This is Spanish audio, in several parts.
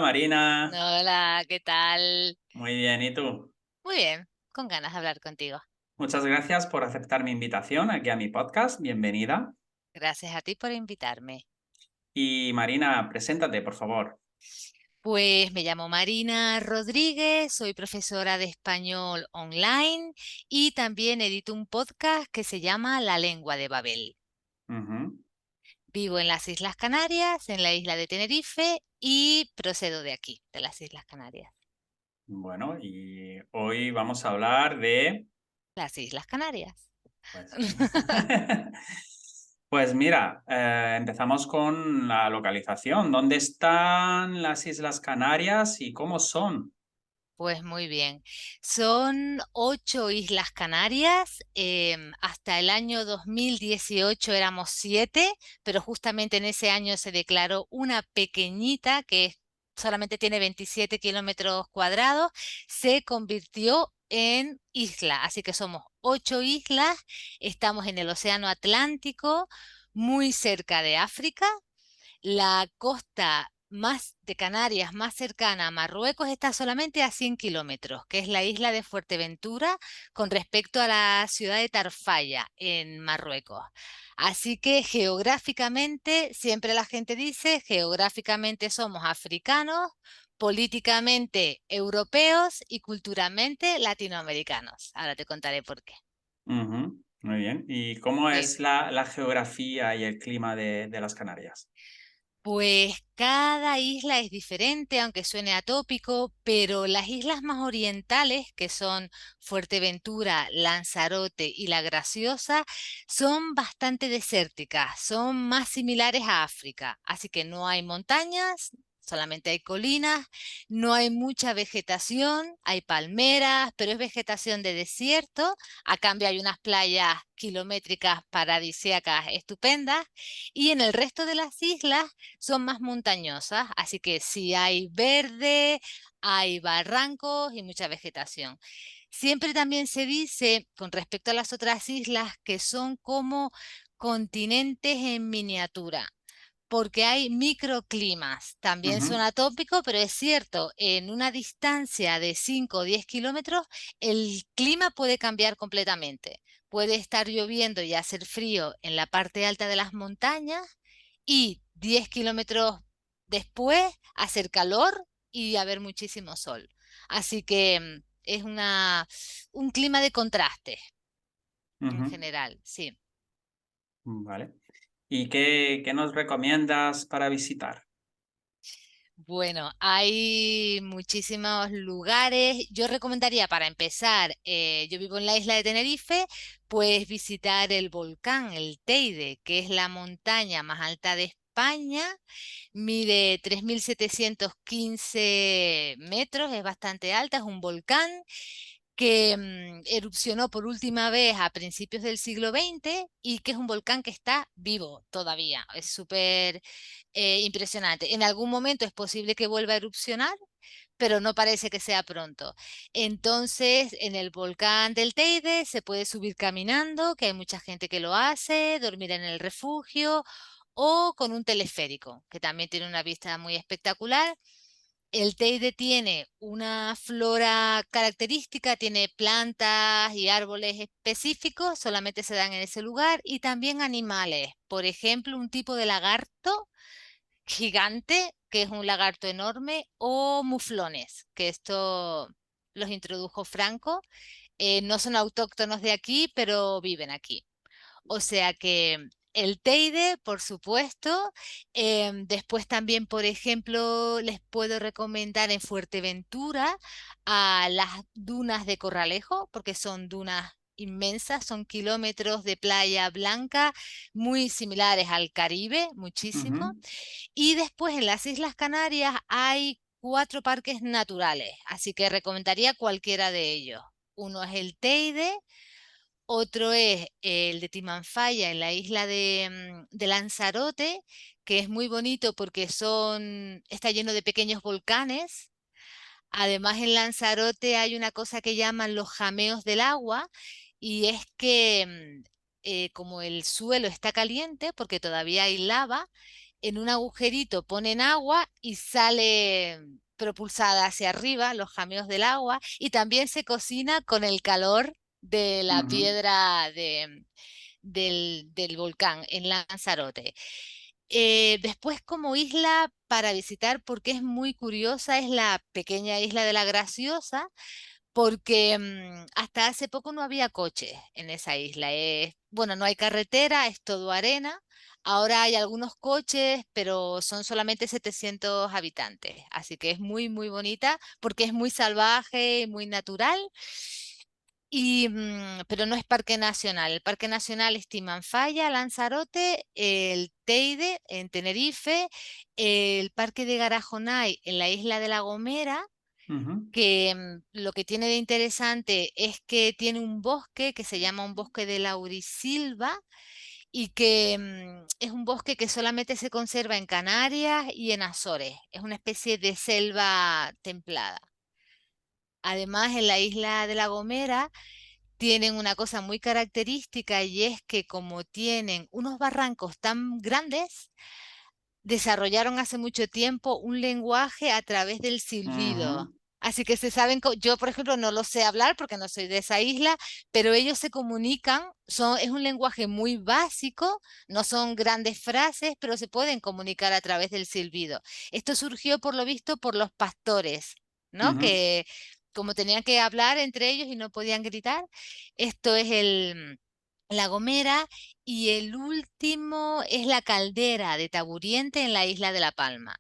Marina. Hola, ¿qué tal? Muy bien, ¿y tú? Muy bien, con ganas de hablar contigo. Muchas gracias por aceptar mi invitación aquí a mi podcast. Bienvenida. Gracias a ti por invitarme. Y Marina, preséntate, por favor. Pues me llamo Marina Rodríguez, soy profesora de español online y también edito un podcast que se llama La Lengua de Babel. Ujú. Vivo en las Islas Canarias, en la isla de Tenerife y procedo de aquí, de las Islas Canarias. Bueno, y hoy vamos a hablar de... Las Islas Canarias. Pues, pues mira, empezamos con la localización. ¿Dónde están las Islas Canarias y cómo son? Pues muy bien. Son 8 islas Canarias. Hasta el año 2018 éramos 7, pero justamente en ese año se declaró una pequeñita solamente tiene 27 kilómetros cuadrados, se convirtió en isla. Así que somos 8 islas. Estamos en el Océano Atlántico, muy cerca de África. La costa más de Canarias más cercana a Marruecos está solamente a 100 kilómetros, que es la isla de Fuerteventura con respecto a la ciudad de Tarfaya en Marruecos. Así que geográficamente, siempre la gente dice, geográficamente somos africanos, políticamente europeos y culturalmente latinoamericanos. Ahora te contaré por qué. Ujú. Muy bien. ¿Y cómo Sí. es la geografía y el clima de las Canarias? Pues cada isla es diferente, aunque suene atópico, pero las islas más orientales, que son Fuerteventura, Lanzarote y La Graciosa, son bastante desérticas, son más similares a África, así que no hay montañas. Solamente hay colinas, no hay mucha vegetación, hay palmeras, pero es vegetación de desierto. A cambio hay unas playas kilométricas paradisíacas estupendas. Y en el resto de las islas son más montañosas, así que sí hay verde, hay barrancos y mucha vegetación. Siempre también se dice con respecto a las otras islas que son como continentes en miniatura, porque hay microclimas. También son Ujú. atópicos, pero es cierto, en una distancia de 5 o 10 kilómetros, el clima puede cambiar completamente. Puede estar lloviendo y hacer frío en la parte alta de las montañas y 10 kilómetros después hacer calor y haber muchísimo sol. Así que es un clima de contraste en Ujú. general, sí. Vale. ¿Y qué nos recomiendas para visitar? Bueno, hay muchísimos lugares. Yo recomendaría para empezar, yo vivo en la isla de Tenerife, pues visitar el volcán, el Teide, que es la montaña más alta de España. Mide 3.715 metros, es bastante alta, es un volcán que erupcionó por última vez a principios del siglo XX y que es un volcán que está vivo todavía. Es súper impresionante. En algún momento es posible que vuelva a erupcionar, pero no parece que sea pronto. Entonces, en el volcán del Teide se puede subir caminando, que hay mucha gente que lo hace, dormir en el refugio o con un teleférico, que también tiene una vista muy espectacular. El Teide tiene una flora característica, tiene plantas y árboles específicos, solamente se dan en ese lugar, y también animales. Por ejemplo, un tipo de lagarto gigante, que es un lagarto enorme, o muflones, que esto los introdujo Franco. No son autóctonos de aquí, pero viven aquí. O sea que el Teide, por supuesto. Después también, por ejemplo, les puedo recomendar en Fuerteventura a las dunas de Corralejo, porque son dunas inmensas, son kilómetros de playa blanca muy similares al Caribe, muchísimo. Ujú. Y después en las Islas Canarias hay 4 parques naturales, así que recomendaría cualquiera de ellos. Uno es el Teide, otro es el de Timanfaya en la isla de Lanzarote, que es muy bonito porque está lleno de pequeños volcanes. Además, en Lanzarote hay una cosa que llaman los jameos del agua, y es que como el suelo está caliente, porque todavía hay lava, en un agujerito ponen agua y sale propulsada hacia arriba los jameos del agua y también se cocina con el calor de la Ujú, piedra del volcán en Lanzarote. Después como isla para visitar, porque es muy curiosa, es la pequeña isla de la Graciosa, porque hasta hace poco no había coches en esa isla. Bueno, no hay carretera, es todo arena. Ahora hay algunos coches, pero son solamente 700 habitantes. Así que es muy, muy bonita porque es muy salvaje, muy natural. Pero no es parque nacional. El parque nacional es Timanfaya, Lanzarote, el Teide en Tenerife, el parque de Garajonay en la isla de La Gomera, ujú, que lo que tiene de interesante es que tiene un bosque que se llama un bosque de laurisilva y que es un bosque que solamente se conserva en Canarias y en Azores. Es una especie de selva templada. Además, en la isla de La Gomera tienen una cosa muy característica y es que como tienen unos barrancos tan grandes, desarrollaron hace mucho tiempo un lenguaje a través del silbido. ujú, Así que se saben, yo por ejemplo no lo sé hablar porque no soy de esa isla, pero ellos se comunican, es un lenguaje muy básico, no son grandes frases, pero se pueden comunicar a través del silbido. Esto surgió por lo visto por los pastores, ¿no? ujú, Que como tenían que hablar entre ellos y no podían gritar, esto es La Gomera y el último es la caldera de Taburiente en la isla de La Palma,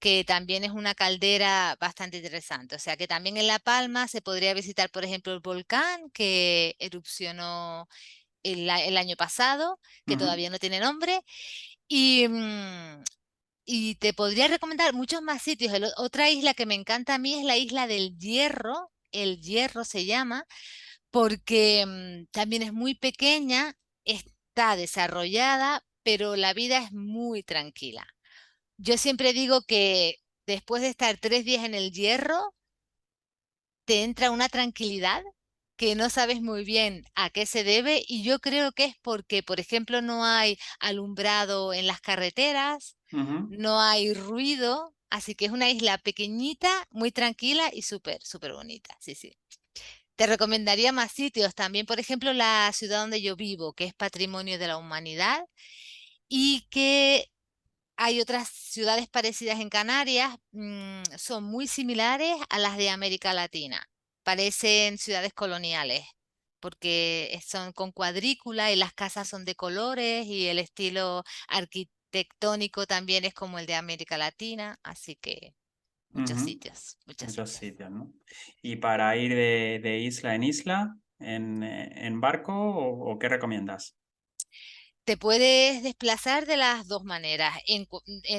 que también es una caldera bastante interesante. O sea que también en La Palma se podría visitar, por ejemplo, el volcán que erupcionó el año pasado, que ujú, todavía no tiene nombre. Y, y te podría recomendar muchos más sitios. Otra isla que me encanta a mí es la isla del Hierro. El Hierro se llama porque también es muy pequeña, está desarrollada, pero la vida es muy tranquila. Yo siempre digo que después de estar 3 días en el Hierro, te entra una tranquilidad que no sabes muy bien a qué se debe y yo creo que es porque, por ejemplo, no hay alumbrado en las carreteras, ujú, no hay ruido, así que es una isla pequeñita, muy tranquila y súper, súper bonita. Sí, sí. Te recomendaría más sitios también, por ejemplo, la ciudad donde yo vivo, que es Patrimonio de la Humanidad, y que hay otras ciudades parecidas en Canarias, son muy similares a las de América Latina. Parecen ciudades coloniales, porque son con cuadrícula y las casas son de colores y el estilo arquitectónico también es como el de América Latina, así que muchos ujú. sitios, muchos Muchos sitios. sitios, ¿no? Y para ir de isla en isla, en barco, o qué recomiendas? Te puedes desplazar de las dos maneras,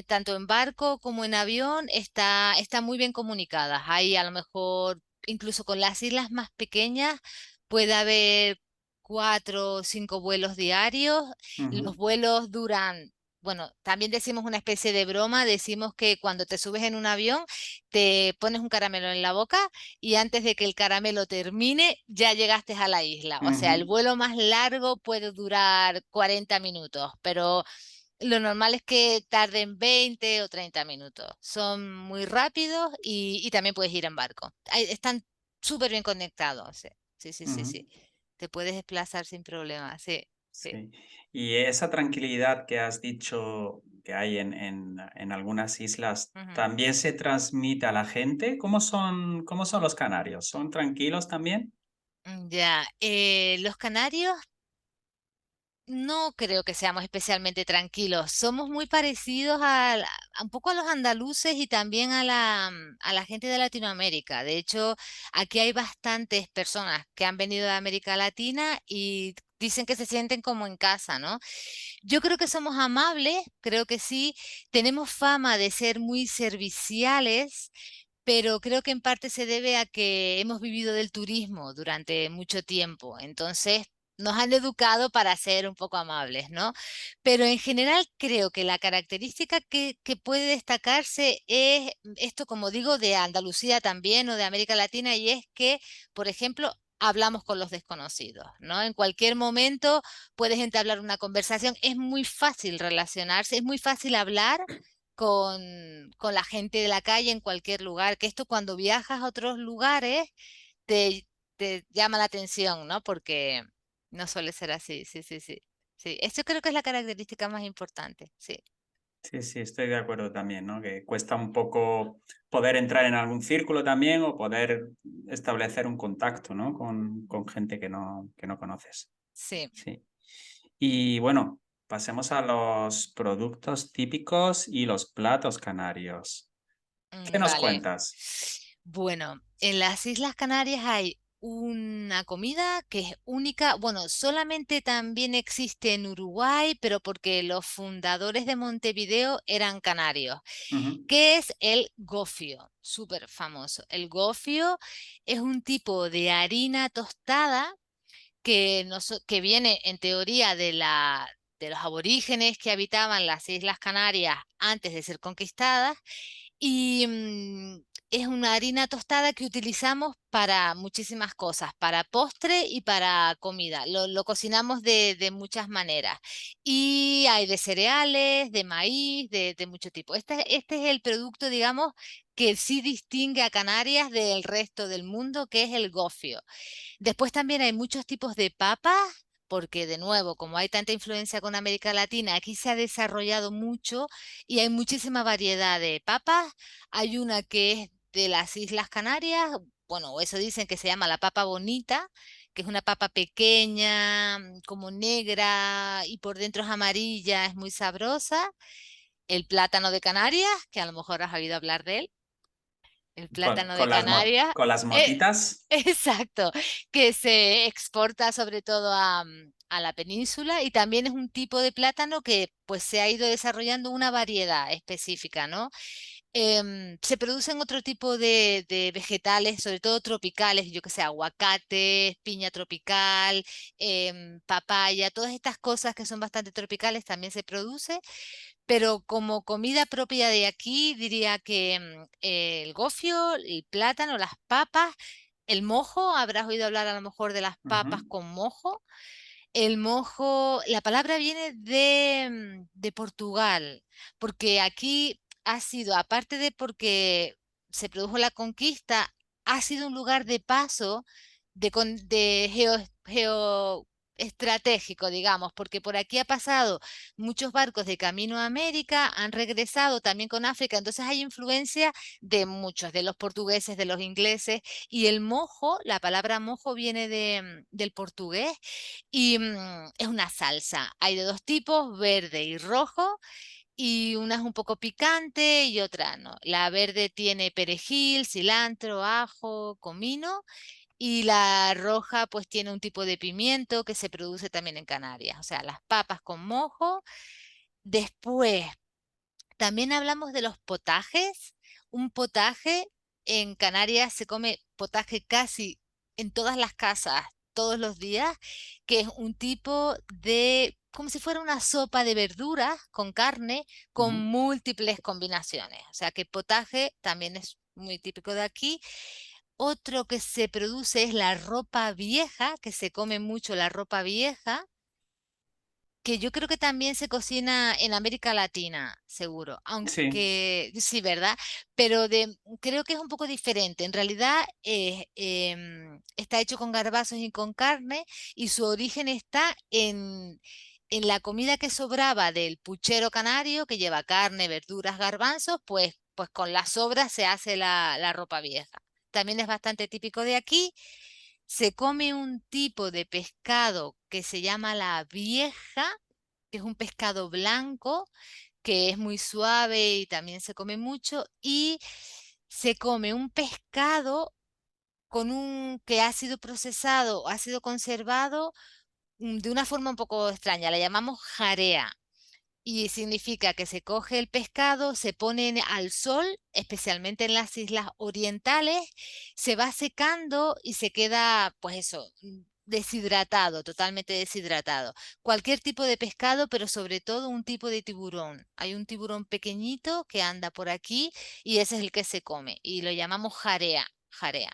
tanto en barco como en avión, está muy bien comunicadas. Hay a lo mejor, incluso con las islas más pequeñas, puede haber 4 o 5 vuelos diarios. Los Ujú, vuelos duran, bueno, también decimos una especie de broma, decimos que cuando te subes en un avión, te pones un caramelo en la boca y antes de que el caramelo termine, ya llegaste a la isla. O sea, el ujú, vuelo más largo puede durar 40 minutos, pero lo normal es que tarden 20 o 30 minutos. Son muy rápidos y también puedes ir en barco. Están súper bien conectados. Sí, sí, sí, sí, ujú. sí. Te puedes desplazar sin problema. Sí, sí. Sí. Y esa tranquilidad que has dicho que hay en algunas islas, Ujú. ¿también se transmite a la gente? Cómo son los canarios? ¿Son tranquilos también? Ya, los canarios no creo que seamos especialmente tranquilos. Somos muy parecidos a un poco a los andaluces y también a la gente de Latinoamérica. De hecho, aquí hay bastantes personas que han venido de América Latina y dicen que se sienten como en casa, ¿no? Yo creo que somos amables, creo que sí. Tenemos fama de ser muy serviciales, pero creo que en parte se debe a que hemos vivido del turismo durante mucho tiempo. Entonces, nos han educado para ser un poco amables, ¿no? Pero en general creo que la característica que puede destacarse es esto, como digo, de Andalucía también o de América Latina, y es que, por ejemplo, hablamos con los desconocidos, ¿no? En cualquier momento puedes entablar una conversación, es muy fácil relacionarse, es muy fácil hablar con la gente de la calle en cualquier lugar, que esto cuando viajas a otros lugares te, te llama la atención, ¿no? Porque no suele ser así, sí, sí, sí. Sí, esto creo que es la característica más importante, sí. Sí, sí, estoy de acuerdo también, ¿no? Que cuesta un poco poder entrar en algún círculo también o poder establecer un contacto, ¿no? Con gente que no conoces. Sí, Sí. Y bueno, pasemos a los productos típicos y los platos canarios. ¿Qué nos vale. cuentas? Bueno, en las Islas Canarias hay una comida que es única. Bueno, solamente también existe en Uruguay, pero porque los fundadores de Montevideo eran canarios, Ujú, que es el gofio, súper famoso. El gofio es un tipo de harina tostada que viene en teoría de los aborígenes que habitaban las Islas Canarias antes de ser conquistadas y es una harina tostada que utilizamos para muchísimas cosas, para postre y para comida. Lo cocinamos de muchas maneras. Y hay de cereales, de maíz, de mucho tipo. Este es el producto, digamos, que sí distingue a Canarias del resto del mundo, que es el gofio. Después también hay muchos tipos de papas, porque de nuevo, como hay tanta influencia con América Latina, aquí se ha desarrollado mucho y hay muchísima variedad de papas. Hay una que es de las Islas Canarias, bueno, o eso dicen que se llama la papa bonita, que es una papa pequeña, como negra y por dentro es amarilla, es muy sabrosa. El plátano de Canarias, que a lo mejor has oído hablar de él. El plátano de Canarias. con las eh, motitas. exacto, que se exporta sobre todo a la península y también es un tipo de plátano que pues se ha ido desarrollando una variedad específica, ¿no? Se producen otro tipo de vegetales, sobre todo tropicales, yo que sé, aguacate, piña tropical, papaya, todas estas cosas que son bastante tropicales también se produce, pero como comida propia de aquí diría que el gofio, el plátano, las papas, el mojo, habrás oído hablar a lo mejor de las papas Ujú, con mojo. El mojo, la palabra viene de Portugal, porque aquí ha sido, aparte de porque se produjo la conquista, ha sido un lugar de paso de geoestratégico, digamos, porque por aquí ha pasado muchos barcos de camino a América, han regresado también con África, entonces hay influencia de muchos, de los portugueses, de los ingleses, y el mojo, la palabra mojo viene del portugués y es una salsa. Hay de dos tipos, verde y rojo, y una es un poco picante y otra no. La verde tiene perejil, cilantro, ajo, comino, y la roja pues tiene un tipo de pimiento que se produce también en Canarias. O sea, las papas con mojo. Después, también hablamos de los potajes. Un potaje en Canarias se come potaje casi en todas las casas, todos los días, que es un tipo de, como si fuera una sopa de verduras con carne, con ujú. múltiples combinaciones. O sea que potaje también es muy típico de aquí. Otro que se produce es la ropa vieja, que se come mucho la ropa vieja que yo creo que también se cocina en América Latina, seguro, Sí. aunque sí, ¿verdad? Pero creo que es un poco diferente. En realidad está hecho con garbanzos y con carne y su origen está en la comida que sobraba del puchero canario, que lleva carne, verduras, garbanzos, pues con las sobras se hace la ropa vieja. También es bastante típico de aquí. Se come un tipo de pescado que se llama la vieja, que es un pescado blanco, que es muy suave y también se come mucho. Y se come un pescado con un que ha sido procesado, ha sido conservado de una forma un poco extraña. La llamamos jarea. Y significa que se coge el pescado, se pone al sol, especialmente en las islas orientales, se va secando y se queda, pues eso, deshidratado, totalmente deshidratado. Cualquier tipo de pescado, pero sobre todo un tipo de tiburón. Hay un tiburón pequeñito que anda por aquí y ese es el que se come y lo llamamos jarea, jarea.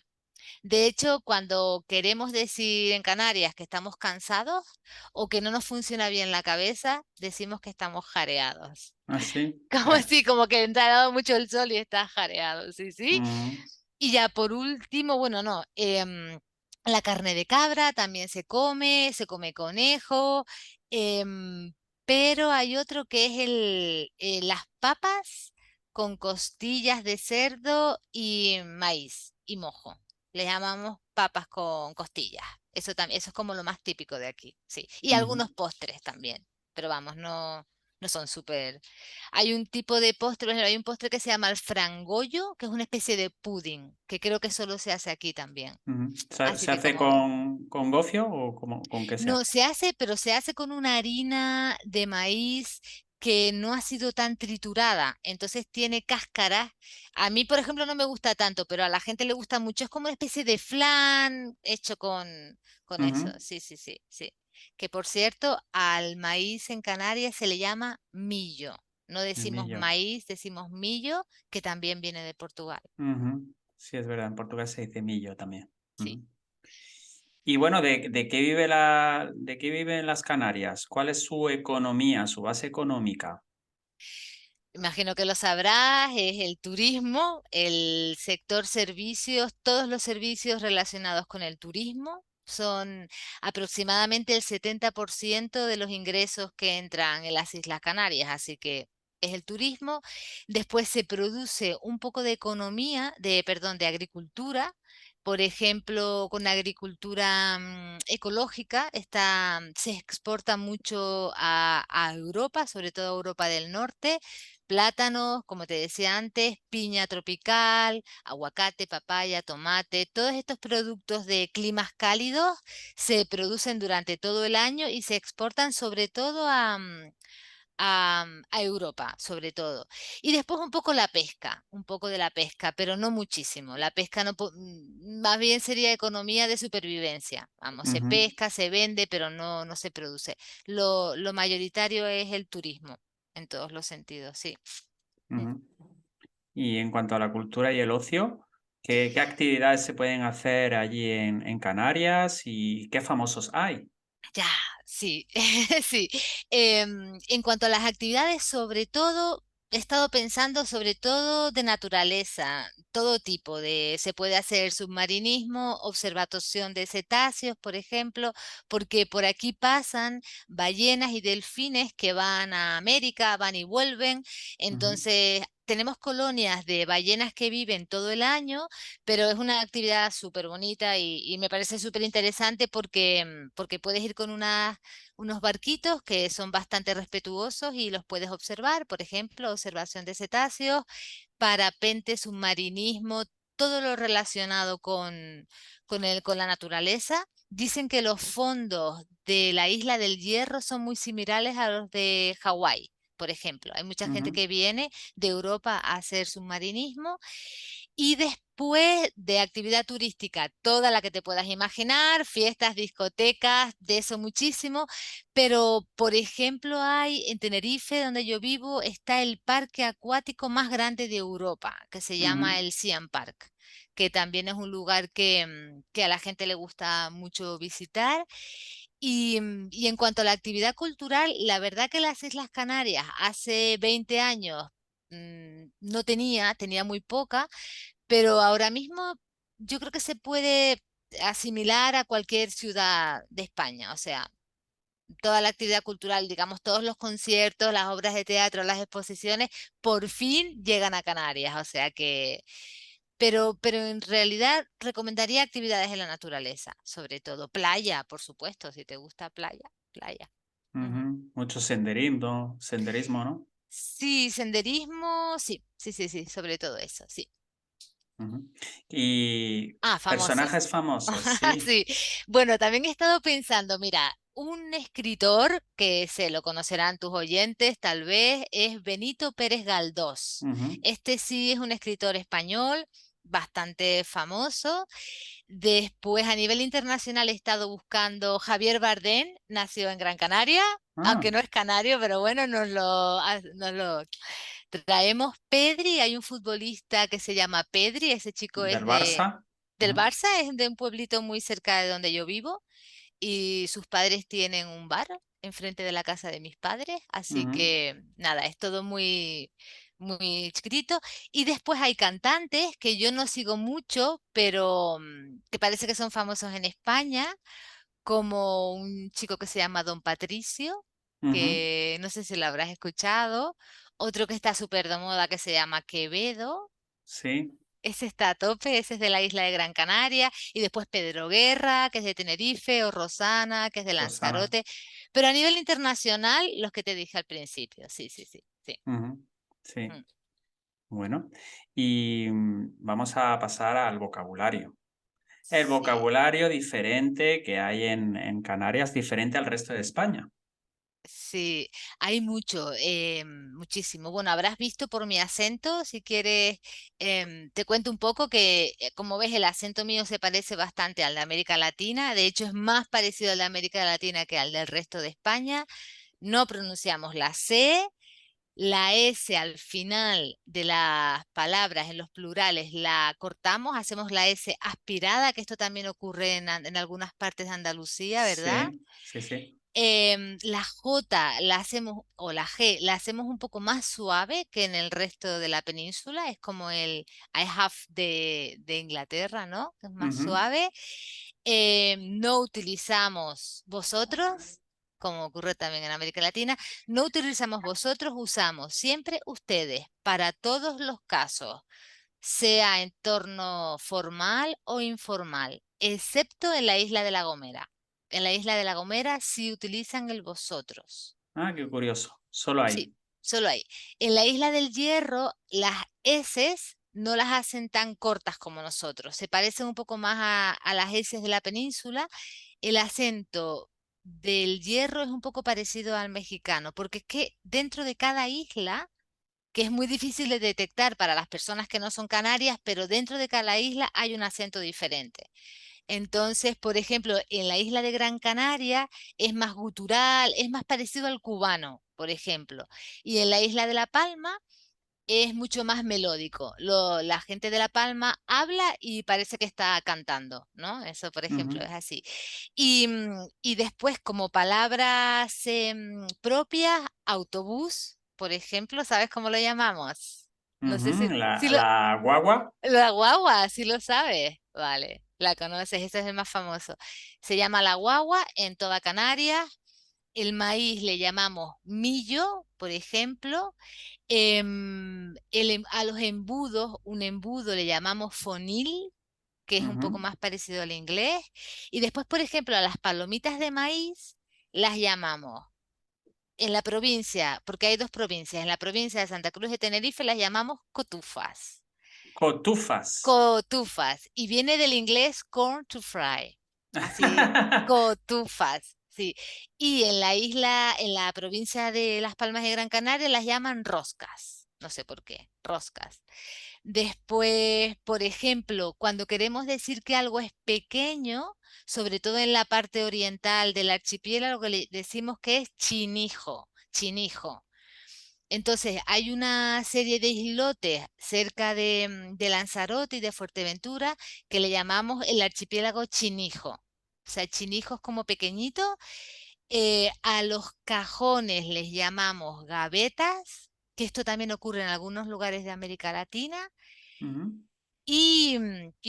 De hecho, cuando queremos decir en Canarias que estamos cansados o que no nos funciona bien la cabeza, decimos que estamos jareados. Ah, sí. Como así, como que te ha dado mucho el sol y estás jareado, sí, sí. Mm, Y ya por último, bueno, no, la carne de cabra también se come conejo, pero hay otro que es las papas con costillas de cerdo y maíz y mojo. Le llamamos papas con costillas. Eso también, eso es como lo más típico de aquí, sí. Y ujú, algunos postres también, pero vamos, no son súper. Hay un tipo de postre, por ejemplo, hay un postre que se llama el frangollo, que es una especie de pudding, que creo que solo se hace aquí también. ujú. Así ¿Se que hace como con gofio o con qué se no hace? se hace, pero se hace con una harina de maíz que no ha sido tan triturada, entonces tiene cáscara. A mí, por ejemplo, no me gusta tanto, pero a la gente le gusta mucho. Es como una especie de flan hecho con eso. Ujú, Sí, sí, sí, sí. Que por cierto, al maíz en Canarias se le llama millo. No el decimos millo. maíz, decimos millo, que también viene de Portugal. Ujú. Sí, es verdad, en Portugal se dice millo también. Sí. Ujú. Y bueno, ¿de qué de qué viven las Canarias? ¿Cuál es su economía, su base económica? Imagino que lo sabrás, es el turismo, el sector servicios, todos los servicios relacionados con el turismo. Son aproximadamente el 70% de los ingresos que entran en las Islas Canarias, así que es el turismo. Después se produce un poco de economía, perdón, de agricultura. Por ejemplo, con agricultura ecológica, se exporta mucho a Europa, sobre todo a Europa del Norte. Plátanos, como te decía antes, piña tropical, aguacate, papaya, tomate, todos estos productos de climas cálidos se producen durante todo el año y se exportan sobre todo a Europa, sobre todo. Y después un poco la pesca, un poco de la pesca, pero no muchísimo. La pesca no, más bien sería economía de supervivencia. Vamos, se Ujú, pesca, se vende, pero no se produce. Lo mayoritario es el turismo, en todos los sentidos, sí. Mm. ujú. Y en cuanto a la cultura y el ocio, qué actividades se pueden hacer allí en Canarias y qué famosos hay? Ya, sí, sí. En cuanto a las actividades, sobre todo, he estado pensando sobre todo de naturaleza, todo tipo se puede hacer submarinismo, observación de cetáceos, por ejemplo, porque por aquí pasan ballenas y delfines que van a América, van y vuelven. Ujú, Entonces, tenemos colonias de ballenas que viven todo el año, pero es una actividad súper bonita y me parece súper interesante porque puedes ir con unos barquitos que son bastante respetuosos y los puedes observar, por ejemplo, observación de cetáceos, parapente, submarinismo, todo lo relacionado con la naturaleza. Dicen que los fondos de la isla del Hierro son muy similares a los de Hawái. Por ejemplo, hay mucha gente ujú, que viene de Europa a hacer submarinismo y después de actividad turística, toda la que te puedas imaginar, fiestas, discotecas, de eso muchísimo. Pero, por ejemplo, hay en Tenerife, donde yo vivo, está el parque acuático más grande de Europa, que se llama ujú, el Siam Park, que también es un lugar que a la gente le gusta mucho visitar. Y en cuanto a la actividad cultural, la verdad que las Islas Canarias hace 20 años no tenía muy poca, pero ahora mismo yo creo que se puede asimilar a cualquier ciudad de España, o sea, toda la actividad cultural, digamos, todos los conciertos, las obras de teatro, las exposiciones, por fin llegan a Canarias, o sea que, pero en realidad recomendaría actividades en la naturaleza, sobre todo playa, por supuesto, si te gusta playa, playa. Ujú. ujú. Mucho senderismo, ¿no? Sí, senderismo, sí, sí, sí, sí, sobre todo eso, sí. Ujú. Y Ah, famosos. personajes famosos, sí. Sí, bueno, también he estado pensando, mira, un escritor que se lo conocerán tus oyentes, tal vez, es Benito Pérez Galdós. Ujú, Este sí es un escritor español bastante famoso. Después, a nivel internacional, he estado buscando Javier Bardem, nació en Gran Canaria, ah, aunque no es canario, pero bueno, nos lo traemos. Pedri, hay un futbolista que se llama Pedri, ese chico es del de Barça. del Ajá, Barça, es de un pueblito muy cerca de donde yo vivo y sus padres tienen un bar enfrente de la casa de mis padres, así ujú, que nada, es todo muy chiquitito. Y después hay cantantes que yo no sigo mucho, pero que parece que son famosos en España, como un chico que se llama Don Patricio, ujú. que no sé si lo habrás escuchado, otro que está súper de moda que se llama Quevedo. Sí, Ese está a tope, ese es de la isla de Gran Canaria, y después Pedro Guerra, que es de Tenerife, o Rosana, que es de Rosana. Lanzarote, pero a nivel internacional, los que te dije al principio, sí, sí, sí, sí. Ujú, sí, Mm. bueno. Y vamos a pasar al vocabulario. El Sí, vocabulario diferente que hay en Canarias, diferente al resto de España. sí, hay mucho, muchísimo. Bueno, habrás visto por mi acento, si quieres, te cuento un poco que, como ves, el acento mío se parece bastante al de América Latina, de hecho es más parecido al de América Latina que al del resto de España. No pronunciamos la C. La S al final de las palabras en los plurales la cortamos, hacemos la S aspirada, que esto también ocurre en algunas partes de Andalucía, ¿verdad? Sí, sí, sí. La J la hacemos, o la G, la hacemos un poco más suave que en el resto de la península, es como el I have de Inglaterra, ¿no? Que es más Ujú, suave. No utilizamos vosotros, como ocurre también en América Latina, no utilizamos vosotros, usamos siempre ustedes para todos los casos, sea en torno formal o informal, excepto en la isla de La Gomera. En la isla de La Gomera sí utilizan el vosotros. ah, qué curioso. Solo Sí, ahí. solo ahí. En la isla del Hierro, las eses no las hacen tan cortas como nosotros. Se parecen un poco más a las eses de la península. El acento del Hierro es un poco parecido al mexicano, porque es que dentro de cada isla, que es muy difícil de detectar para las personas que no son canarias, pero dentro de cada isla hay un acento diferente. Entonces, por ejemplo, en la isla de Gran Canaria es más gutural, es más parecido al cubano, por ejemplo. Y en la isla de La Palma es mucho más melódico. La gente de La Palma habla y parece que está cantando, ¿no? Eso, por ejemplo, Ujú, es así. Y después, como palabras propias, autobús, por ejemplo, ¿sabes cómo lo llamamos? No sé ujú. si lo, La guagua. la guagua, si lo sabes. Vale, la conoces, ese es el más famoso. Se llama la guagua en toda Canarias. El maíz le llamamos millo, por ejemplo. A los embudos, un embudo le llamamos fonil, que es un poco Ujú, más parecido al inglés. Y después, por ejemplo, a las palomitas de maíz las llamamos en la provincia, porque hay dos provincias, en la provincia de Santa Cruz de Tenerife las llamamos cotufas. cotufas. Cotufas, y viene del inglés corn to fry, así, cotufas, sí. Y en la isla, en la provincia de Las Palmas de Gran Canaria, las llaman roscas, no sé por qué, roscas. Después, por ejemplo, cuando queremos decir que algo es pequeño, sobre todo en la parte oriental del archipiélago, le decimos que es chinijo, chinijo. Entonces, hay una serie de islotes cerca de Lanzarote y de Fuerteventura que le llamamos el archipiélago Chinijo. O sea, Chinijo es como pequeñito. A los cajones les llamamos gavetas, que esto también ocurre en algunos lugares de América Latina, Ujú, y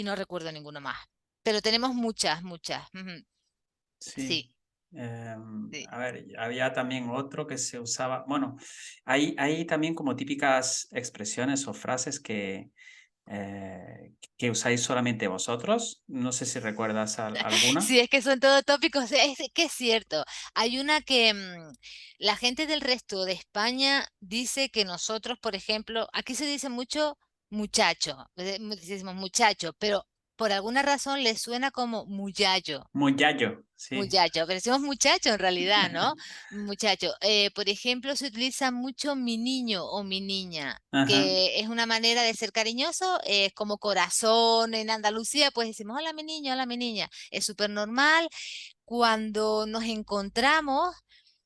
no recuerdo ninguno más. Pero tenemos muchas, muchas. Ujú. sí. Sí, sí. A ver, había también otro que se usaba. Bueno, hay también como típicas expresiones o frases que usáis solamente vosotros. No sé si recuerdas alguna. Sí, es que son todo tópicos, es que es cierto. Hay una que la gente del resto de España dice que nosotros, por ejemplo, aquí se dice mucho muchacho, decimos muchacho, pero por alguna razón le suena como muyayo. Muy yayo, sí. Muchacho, pero decimos muchacho en realidad, ¿no? Muchacho. Por ejemplo, se utiliza mucho mi niño o mi niña, Ajá. que es una manera de ser cariñoso, es como corazón en Andalucía, pues decimos, hola mi niño, hola mi niña. Es súper normal. Cuando nos encontramos,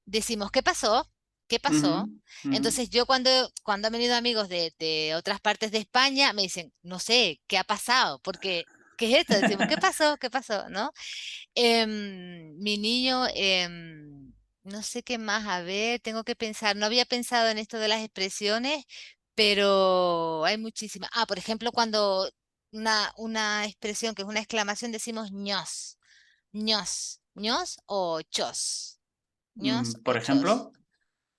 decimos, ¿qué pasó? ¿Qué Ujú, pasó? ujú. Entonces yo cuando han venido amigos de otras partes de España, me dicen, no sé, ¿qué ha pasado? Porque ¿qué es esto? Decimos, ¿qué pasó? ¿Qué pasó? ¿No? Mi niño, no sé qué más, a ver, tengo que pensar, no había pensado en esto de las expresiones, pero hay muchísimas. Ah, por ejemplo, cuando una expresión que es una exclamación decimos ños, ños, ños o chos, ños o Por chos. ejemplo,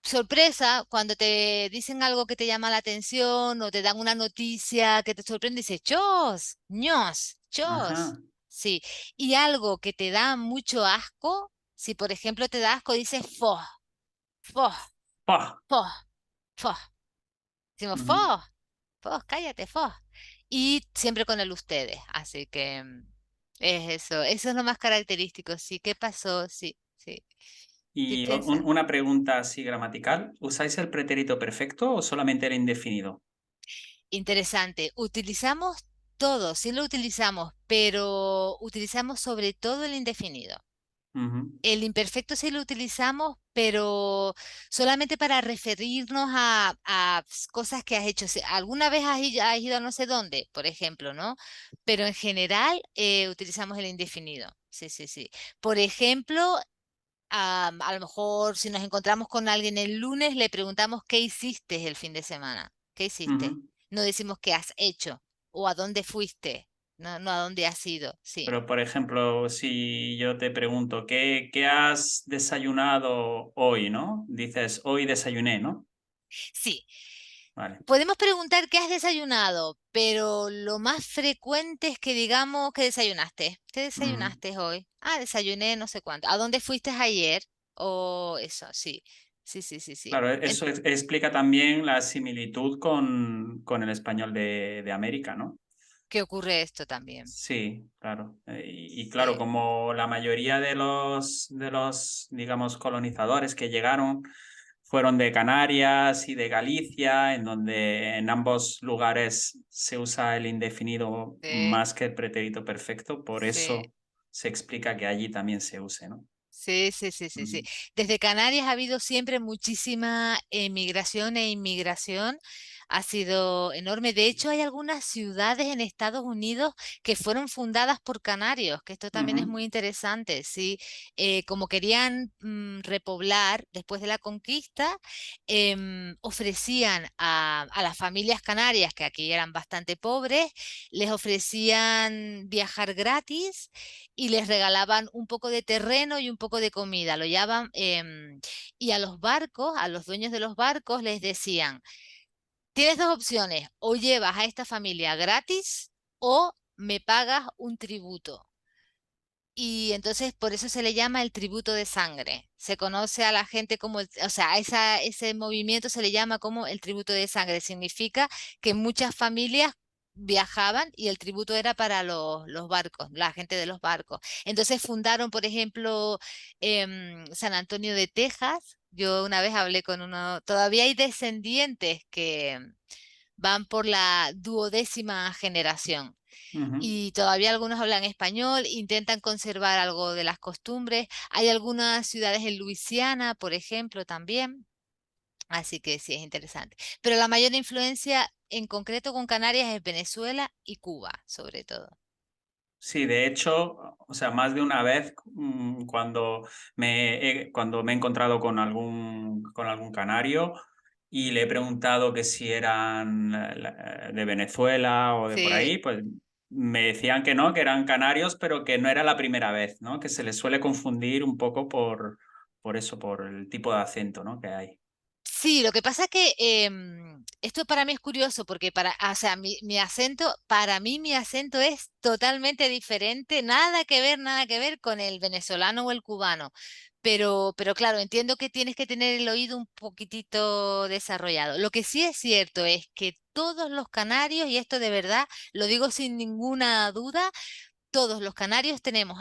Sorpresa, cuando te dicen algo que te llama la atención o te dan una noticia que te sorprende, dices, chos, ños, chos. ajá, Sí, y algo que te da mucho asco, si por ejemplo te da asco, dices fo, fo, ¡pah! fo, fo. Decimos fo, Ujú. fo, cállate, fo. Y siempre con el ustedes, así que es eso es lo más característico, sí, ¿qué pasó? Sí, sí, estoy Y pensando. una pregunta así gramatical, ¿usáis el pretérito perfecto o solamente el indefinido? Interesante. Utilizamos todo, sí lo utilizamos, pero utilizamos sobre todo el indefinido. Ujú, El imperfecto sí lo utilizamos, pero solamente para referirnos a cosas que has hecho. Si alguna vez has ido a no sé dónde, por ejemplo, ¿no? Pero en general utilizamos el indefinido. Sí, sí, sí. Por ejemplo, a lo mejor si nos encontramos con alguien el lunes, le preguntamos qué hiciste el fin de semana. ¿Qué hiciste? ujú. No decimos qué has hecho o a dónde fuiste, no, no a dónde has ido. Sí, Pero, por ejemplo, si yo te pregunto, ¿qué has desayunado hoy, no? Dices, hoy desayuné, ¿no? sí. Vale. Podemos preguntar qué has desayunado, pero lo más frecuente es que digamos que desayunaste. ¿Qué Ujú. desayunaste hoy? Ah, desayuné no sé cuánto. ¿A dónde fuiste ayer? O eso, sí. Sí, sí, sí, sí. Claro, eso explica también la similitud con el español de América, ¿no? ¿Qué ocurre esto también? Sí, claro. Y claro, Sí, como la mayoría de los, digamos, colonizadores que llegaron fueron de Canarias y de Galicia, en donde en ambos lugares se usa el indefinido sí, más que el pretérito perfecto, por sí. eso se explica que allí también se use, ¿no? Sí, sí, sí, sí, sí. Mm. Desde Canarias ha habido siempre muchísima emigración e inmigración. Ha sido enorme. De hecho, hay algunas ciudades en Estados Unidos que fueron fundadas por canarios, que esto también es Ujú, muy interesante. Sí, como querían repoblar después de la conquista, ofrecían a las familias canarias, que aquí eran bastante pobres, les ofrecían viajar gratis y les regalaban un poco de terreno y un poco de comida. Lo llaman, y a los barcos, a los dueños de los barcos, les decían, tienes dos opciones, o llevas a esta familia gratis o me pagas un tributo. Y entonces por eso se le llama el tributo de sangre. Se conoce a la gente como, o sea, ese movimiento se le llama como el tributo de sangre. Significa que muchas familias viajaban y el tributo era para los barcos, la gente de los barcos. Entonces fundaron, por ejemplo, San Antonio de Texas. Yo una vez hablé con uno, todavía hay descendientes que van por la duodécima generación ujú. y todavía algunos hablan español, intentan conservar algo de las costumbres. Hay algunas ciudades en Luisiana, por ejemplo, también, así que sí es interesante. Pero la mayor influencia en concreto con Canarias es Venezuela y Cuba, sobre todo. Sí, de hecho, o sea, más de una vez cuando me he encontrado con algún canario y le he preguntado que si eran de Venezuela o de por Sí. ahí, pues me decían que no, que eran canarios, pero que no era la primera vez, ¿no? Que se les suele confundir un poco por eso, por el tipo de acento, ¿no? que hay. Sí, lo que pasa es que esto para mí es curioso porque o sea, mi acento, para mí mi acento es totalmente diferente, nada que ver con el venezolano o el cubano. Pero claro, entiendo que tienes que tener el oído un poquitito desarrollado. Lo que sí es cierto es que todos los canarios, y esto de verdad lo digo sin ninguna duda, todos los canarios tenemos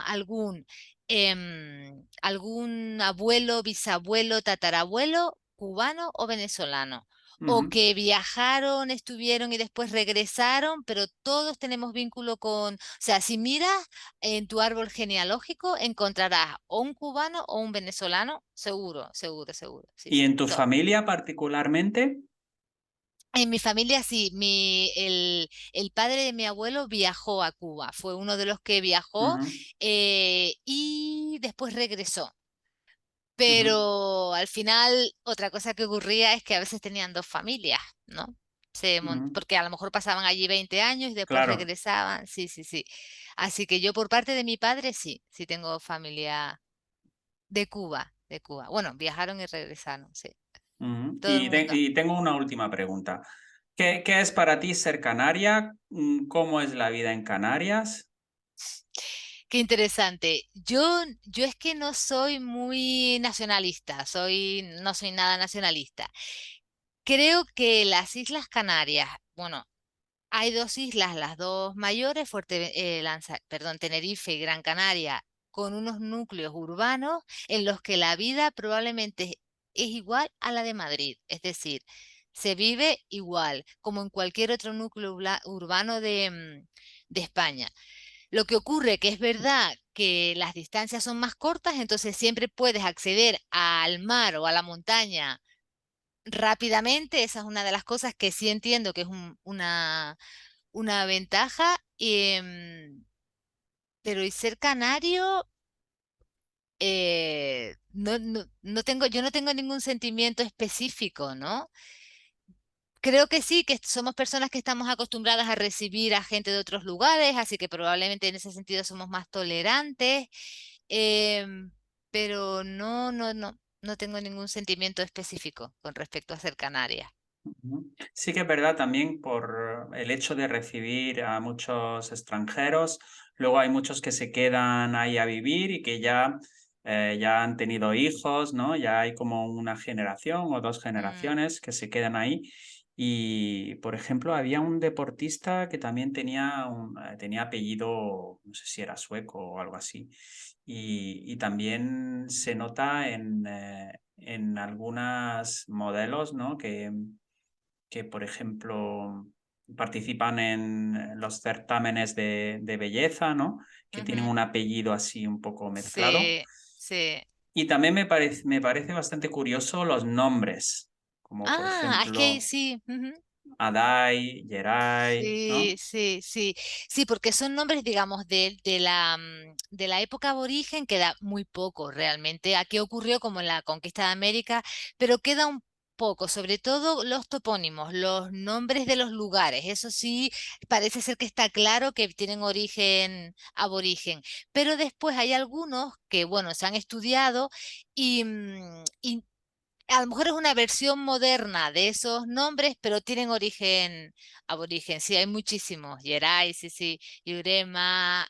algún abuelo, bisabuelo, tatarabuelo cubano o venezolano, o Ujú. que viajaron, estuvieron y después regresaron, pero todos tenemos vínculo con, o sea, si miras en tu árbol genealógico, encontrarás o un cubano o un venezolano, seguro, seguro, seguro, sí, ¿Y sí, en tu todo. familia particularmente? En mi familia sí, el padre de mi abuelo viajó a Cuba, fue uno de los que viajó Ujú, y después regresó. ujú, Pero al final otra cosa que ocurría es que a veces tenían dos familias, ¿no? ujú. Porque a lo mejor pasaban allí 20 años y después Claro. regresaban, sí, sí, sí. Así que yo por parte de mi padre sí, sí tengo familia de Cuba, de Cuba. Bueno, viajaron y regresaron, sí, Ujú. todo el mundo. Y tengo una última pregunta. ¿Qué es para ti ser canaria? ¿Cómo es la vida en Canarias? Qué interesante. Yo es que no soy muy nacionalista, no soy nada nacionalista. Creo que las Islas Canarias, bueno, hay dos islas, las dos mayores, perdón, Tenerife y Gran Canaria, con unos núcleos urbanos en los que la vida probablemente es igual a la de Madrid. Es decir, se vive igual, como en cualquier otro núcleo urbano de España. Lo que ocurre que es verdad que las distancias son más cortas, entonces siempre puedes acceder al mar o a la montaña rápidamente. Esa es una de las cosas que sí entiendo que es una ventaja. Pero y ser canario, yo no tengo ningún sentimiento específico, ¿no? Creo que sí, que somos personas que estamos acostumbradas a recibir a gente de otros lugares, así que probablemente en ese sentido somos más tolerantes, em, pero no tengo ningún sentimiento específico con respecto a ser canaria. Ujú. Sí que es verdad también por el hecho de recibir a muchos extranjeros. Luego hay muchos que se quedan ahí a vivir y que ya han tenido hijos, ¿no? Ya hay como una generación o dos Mm, generaciones que se quedan ahí. Y, por ejemplo, había un deportista que también tenía apellido, no sé si era sueco o algo así. Y también se nota en algunas modelos, ¿no? Que, por ejemplo, participan en los certámenes de belleza, ¿no? Que tienen ujú. un apellido así un poco mezclado. Sí, sí. Y también me parece bastante curioso los nombres, como por Ah, es que ejemplo sí. Ujú. Adai, Geray, Sí, ¿no? sí, sí, sí, porque son nombres, digamos, de la época aborigen, queda muy poco realmente. Aquí ocurrió como en la conquista de América, pero queda un poco, sobre todo los topónimos, los nombres de los lugares. Eso sí, parece ser que está claro que tienen origen aborigen, pero después hay algunos que, bueno, se han estudiado y a lo mejor es una versión moderna de esos nombres, pero tienen origen aborigen. Sí, hay muchísimos. Yeray, sí, sí. Yurema,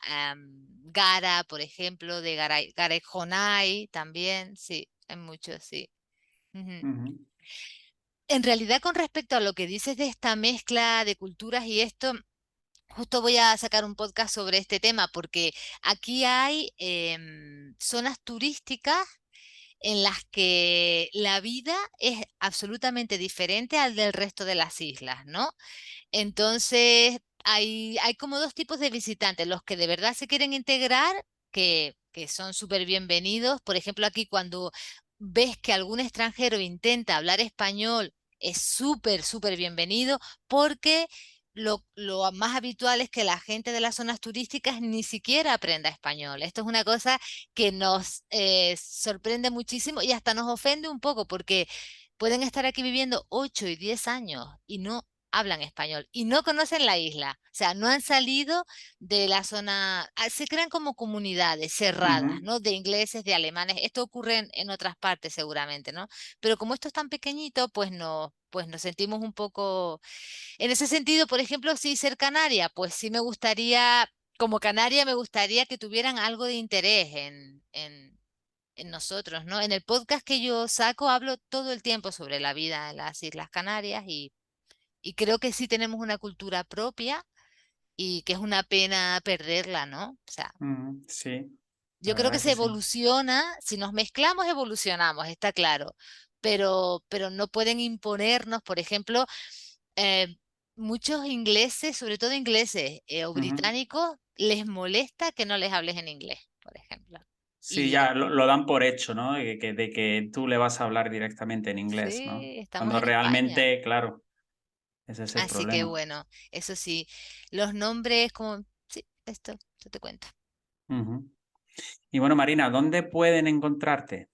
Gara, por ejemplo, de Garayjonay también. Sí, hay muchos, sí. Ujú. Ujú, En realidad, con respecto a lo que dices de esta mezcla de culturas y esto, justo voy a sacar un podcast sobre este tema, porque aquí hay zonas turísticas en las que la vida es absolutamente diferente al del resto de las islas, ¿no? Entonces, hay como dos tipos de visitantes, los que de verdad se quieren integrar, que son súper bienvenidos. Por ejemplo, aquí cuando ves que algún extranjero intenta hablar español, es súper, súper bienvenido porque lo más habitual es que la gente de las zonas turísticas ni siquiera aprenda español. Esto es una cosa que nos sorprende muchísimo y hasta nos ofende un poco porque pueden estar aquí viviendo 8 y 10 años y no hablan español y no conocen la isla, o sea, no han salido de la zona, se crean como comunidades cerradas, ujú, ¿no? De ingleses, de alemanes, esto ocurre en otras partes seguramente, ¿no? Pero como esto es tan pequeñito, pues nos sentimos un poco, en ese sentido, por ejemplo, si ser canaria, pues sí me gustaría, como canaria me gustaría que tuvieran algo de interés en nosotros, ¿no? En el podcast que yo saco hablo todo el tiempo sobre la vida en las Islas Canarias y creo que sí tenemos una cultura propia y que es una pena perderla, ¿no? O sea, ujú. Sí, la yo creo que verdad que se sí. evoluciona, si nos mezclamos, evolucionamos, está claro, pero no pueden imponernos, por ejemplo, eh, muchos ingleses, sobre todo ingleses o Ujú. británicos, les molesta que no les hables en inglés, por ejemplo. Sí, Y ya lo dan por hecho, ¿no? De que tú le vas a hablar directamente en inglés, ¿no? sí, estamos Cuando en España. realmente, claro. Ese es el Así que problema. bueno, eso sí, los nombres como, sí, esto te cuento. Ujú. Y bueno, Marina, ¿dónde pueden encontrarte?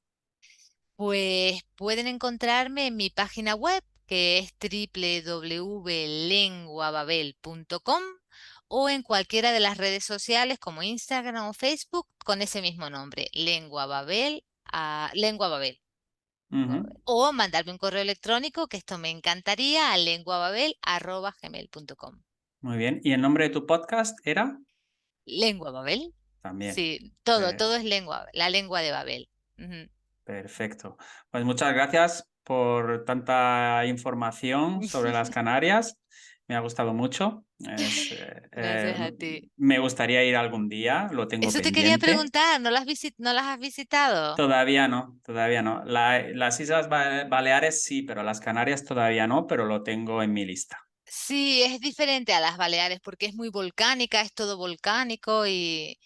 Pues pueden encontrarme en mi página web, que es www.lenguababel.com, o en cualquiera de las redes sociales como Instagram o Facebook con ese mismo nombre, Lengua Babel, Lengua Babel. Ujú. O mandarme un correo electrónico, que esto me encantaría, a lenguababel@gmail.com. Muy bien. ¿Y el nombre de tu podcast era? Lengua Babel. También. Sí, todo, Eh, todo es lengua, la lengua de Babel. Ujú. Perfecto. Pues muchas gracias por tanta información sobre las Canarias. Me ha gustado mucho. Gracias a ti. Me gustaría ir algún día, lo tengo Eso te quería pendiente. preguntar, ¿no las has visitado? Todavía no, todavía no. Las Islas Baleares sí, pero las Canarias todavía no, pero lo tengo en mi lista. Sí, es diferente a las Baleares porque es muy volcánica, es todo volcánico y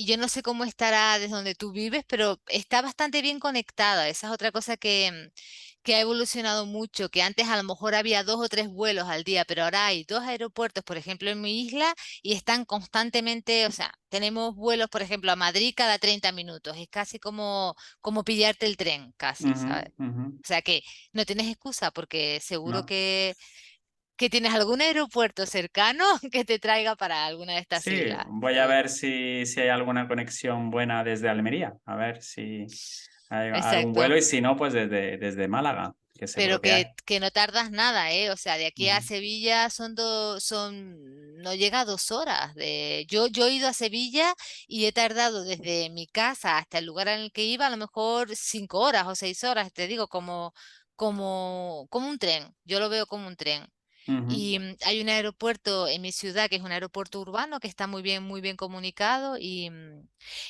yo no sé cómo estará desde donde tú vives, pero está bastante bien conectada. Esa es otra cosa que ha evolucionado mucho, que antes a lo mejor había 2 o 3 vuelos al día, pero ahora hay 2 aeropuertos, por ejemplo, en mi isla y están constantemente, o sea, tenemos vuelos, por ejemplo, a Madrid cada 30 minutos. Es casi como pillarte el tren, casi, Ujú, ¿sabes? ujú. O sea que no tienes excusa porque seguro No. que tienes algún aeropuerto cercano que te traiga para alguna de estas Sí, islas, voy a ver seguro. si hay alguna conexión buena desde Almería. A ver si hay algún Exacto. vuelo y si no, pues desde Málaga, que seguro Pero que hay. que no tardas nada, ¿eh? O sea, de aquí a Ujú, Sevilla no llega a 2 horas. Yo he ido a Sevilla y he tardado desde mi casa hasta el lugar en el que iba a lo mejor 5 horas o 6 horas, te digo, como un tren. Yo lo veo como un tren. ujú, Y hay un aeropuerto en mi ciudad que es un aeropuerto urbano que está muy bien comunicado.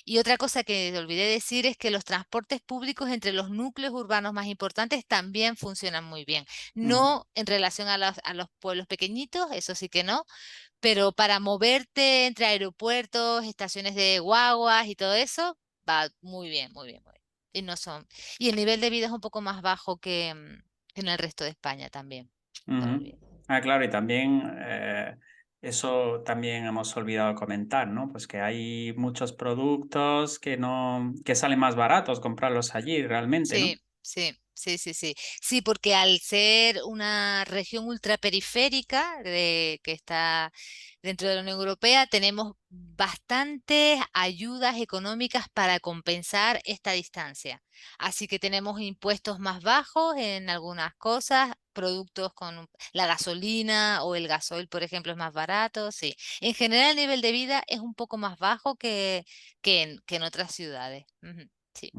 Y otra cosa que te olvidé decir es que los transportes públicos entre los núcleos urbanos más importantes también funcionan muy bien. ujú, No en relación a los pueblos pequeñitos, eso sí que no, pero para moverte entre aeropuertos, estaciones de guaguas y todo eso, va muy bien, muy bien, muy bien. Y no son. Y el nivel de vida es un poco más bajo que en el resto de España también. No lo ujú. olvides. Ah, claro, y también eso también hemos olvidado comentar, ¿no? Pues que hay muchos productos que no, que salen más baratos comprarlos allí realmente, ¿no? Sí, sí, sí, sí, sí. Sí, porque al ser una región ultraperiférica que está dentro de la Unión Europea, tenemos bastantes ayudas económicas para compensar esta distancia. Así que tenemos impuestos más bajos en algunas cosas, productos con la gasolina o el gasoil, por ejemplo, es más barato. Sí, en general el nivel de vida es un poco más bajo que en otras ciudades. Ujú, sí.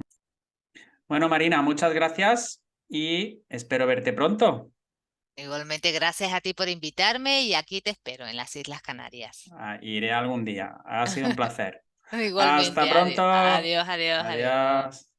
Bueno, Marina, muchas gracias y espero verte pronto. Igualmente, gracias a ti por invitarme y aquí te espero en las Islas Canarias. Ah, iré algún día. Ha sido un placer. Hasta Igualmente, adiós, pronto. adiós, adiós, adiós. Adiós.